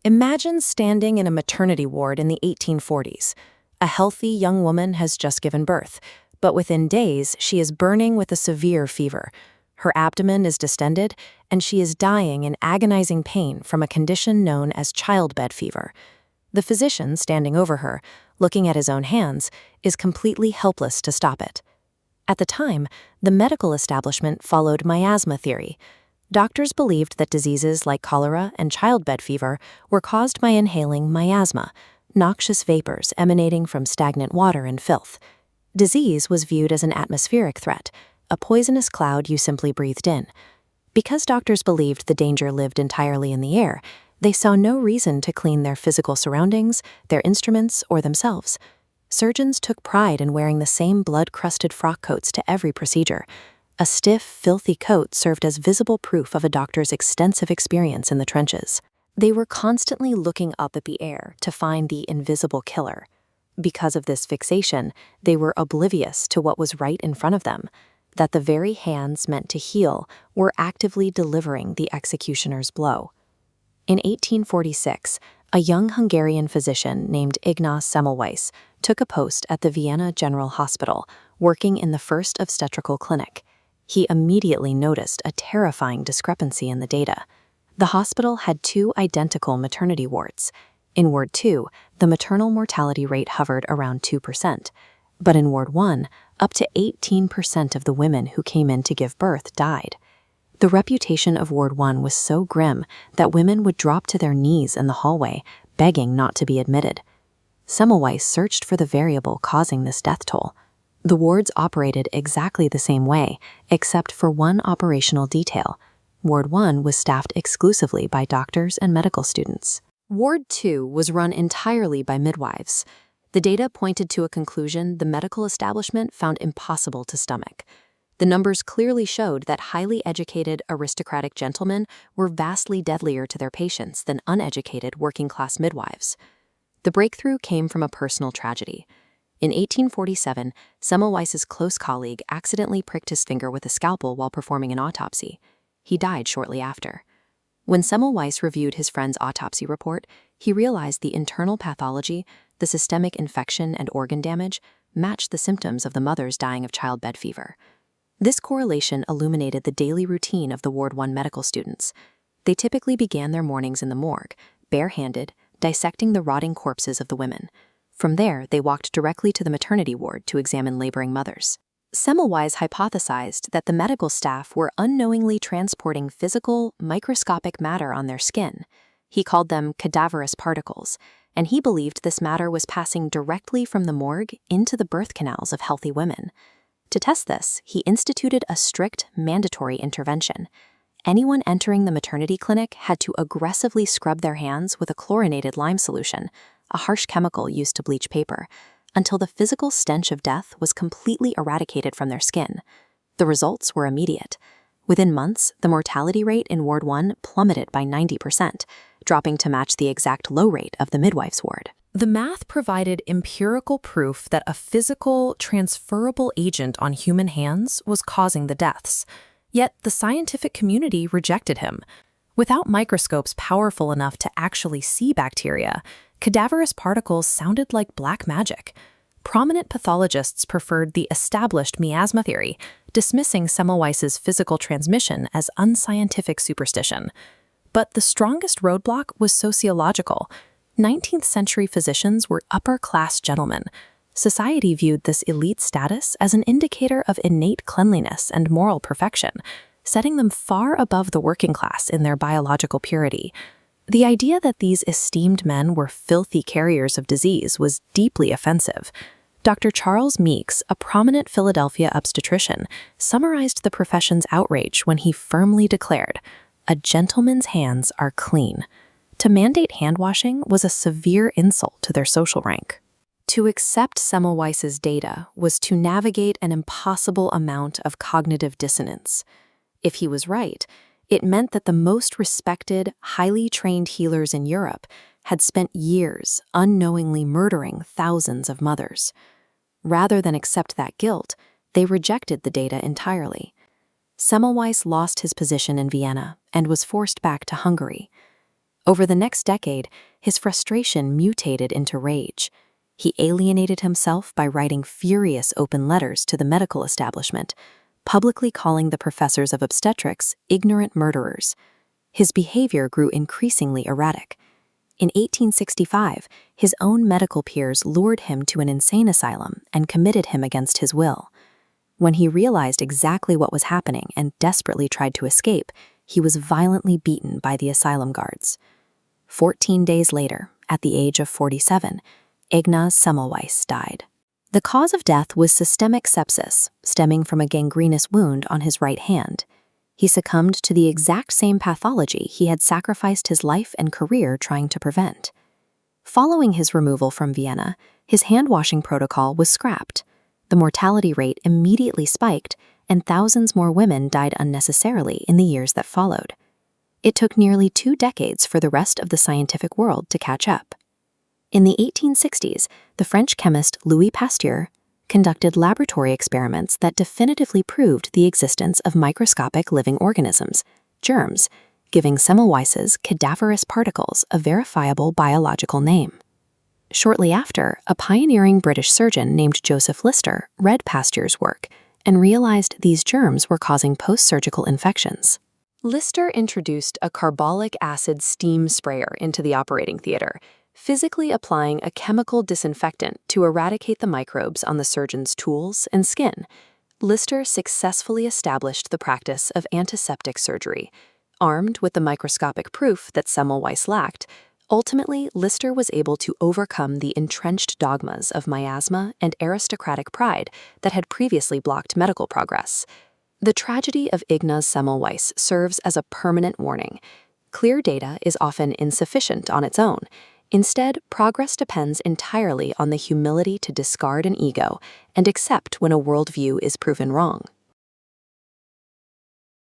Imagine standing in a maternity ward in the 1840s. A healthy young woman has just given birth, but within days she is burning with a severe fever. Her abdomen is distended, and she is dying in agonizing pain from a condition known as childbed fever. The physician standing over her, looking at his own hands, is completely helpless to stop it. At the time, the medical establishment followed miasma theory. Doctors believed that diseases like cholera and childbed fever were caused by inhaling miasma, noxious vapors emanating from stagnant water and filth. Disease was viewed as an atmospheric threat, a poisonous cloud you simply breathed in. Because doctors believed the danger lived entirely in the air, they saw no reason to clean their physical surroundings, their instruments, or themselves. Surgeons took pride in wearing the same blood-crusted frock coats to every procedure. A stiff, filthy coat served as visible proof of a doctor's extensive experience in the trenches. They were constantly looking up at the air to find the invisible killer. Because of this fixation, they were oblivious to what was right in front of them, that the very hands meant to heal were actively delivering the executioner's blow. In 1846, a young Hungarian physician named Ignaz Semmelweis took a post at the Vienna General Hospital, working in the first obstetrical clinic. He immediately noticed a terrifying discrepancy in the data. The hospital had two identical maternity wards. In Ward 2, the maternal mortality rate hovered around 2%, but in Ward 1, up to 18% of the women who came in to give birth died. The reputation of Ward 1 was so grim that women would drop to their knees in the hallway, begging not to be admitted. Semmelweis searched for the variable causing this death toll. The wards operated exactly the same way, except for one operational detail. Ward 1 was staffed exclusively by doctors and medical students. Ward 2 was run entirely by midwives. The data pointed to a conclusion the medical establishment found impossible to stomach. The numbers clearly showed that highly educated, aristocratic gentlemen were vastly deadlier to their patients than uneducated, working-class midwives. The breakthrough came from a personal tragedy. In 1847, Semmelweis's close colleague accidentally pricked his finger with a scalpel while performing an autopsy. He died shortly after. When Semmelweis reviewed his friend's autopsy report, he realized the internal pathology, the systemic infection and organ damage, matched the symptoms of the mothers dying of childbed fever. This correlation illuminated the daily routine of the Ward 1 medical students. They typically began their mornings in the morgue, barehanded, dissecting the rotting corpses of the women. From there, they walked directly to the maternity ward to examine laboring mothers. Semmelweis hypothesized that the medical staff were unknowingly transporting physical, microscopic matter on their skin. He called them cadaverous particles, and he believed this matter was passing directly from the morgue into the birth canals of healthy women. To test this, he instituted a strict, mandatory intervention. Anyone entering the maternity clinic had to aggressively scrub their hands with a chlorinated lime solution, a harsh chemical used to bleach paper, until the physical stench of death was completely eradicated from their skin. The results were immediate. Within months, the mortality rate in Ward 1 plummeted by 90%, dropping to match the exact low rate of the midwife's ward. The math provided empirical proof that a physical, transferable agent on human hands was causing the deaths. Yet the scientific community rejected him. Without microscopes powerful enough to actually see bacteria, cadaverous particles sounded like black magic. Prominent pathologists preferred the established miasma theory, dismissing Semmelweis's physical transmission as unscientific superstition. But the strongest roadblock was sociological. 19th century physicians were upper-class gentlemen. Society viewed this elite status as an indicator of innate cleanliness and moral perfection, setting them far above the working class in their biological purity. The idea that these esteemed men were filthy carriers of disease was deeply offensive. Dr. Charles Meeks, a prominent Philadelphia obstetrician, summarized the profession's outrage when he firmly declared, "A gentleman's hands are clean." To mandate hand-washing was a severe insult to their social rank. To accept Semmelweis's data was to navigate an impossible amount of cognitive dissonance. If he was right, it meant that the most respected, highly trained healers in Europe had spent years unknowingly murdering thousands of mothers. Rather than accept that guilt, they rejected the data entirely. Semmelweis lost his position in Vienna and was forced back to Hungary. Over the next decade, his frustration mutated into rage. He alienated himself by writing furious open letters to the medical establishment, publicly calling the professors of obstetrics ignorant murderers. His behavior grew increasingly erratic. In 1865, his own medical peers lured him to an insane asylum and committed him against his will. When he realized exactly what was happening and desperately tried to escape, he was violently beaten by the asylum guards. 14 days later, at the age of 47, Ignaz Semmelweis died. The cause of death was systemic sepsis, stemming from a gangrenous wound on his right hand. He succumbed to the exact same pathology he had sacrificed his life and career trying to prevent. Following his removal from Vienna, his hand-washing protocol was scrapped. The mortality rate immediately spiked, and thousands more women died unnecessarily in the years that followed. It took nearly 2 decades for the rest of the scientific world to catch up. In the 1860s, the French chemist Louis Pasteur conducted laboratory experiments that definitively proved the existence of microscopic living organisms, germs, giving Semmelweis's cadaverous particles a verifiable biological name. Shortly after, a pioneering British surgeon named Joseph Lister read Pasteur's work and realized these germs were causing post-surgical infections. Lister introduced a carbolic acid steam sprayer into the operating theater, physically applying a chemical disinfectant to eradicate the microbes on the surgeon's tools and skin. Lister successfully established the practice of antiseptic surgery. Armed with the microscopic proof that Semmelweis lacked, ultimately Lister was able to overcome the entrenched dogmas of miasma and aristocratic pride that had previously blocked medical progress. The tragedy of Ignaz Semmelweis serves as a permanent warning. Clear data is often insufficient on its own. Instead, progress depends entirely on the humility to discard an ego and accept when a worldview is proven wrong.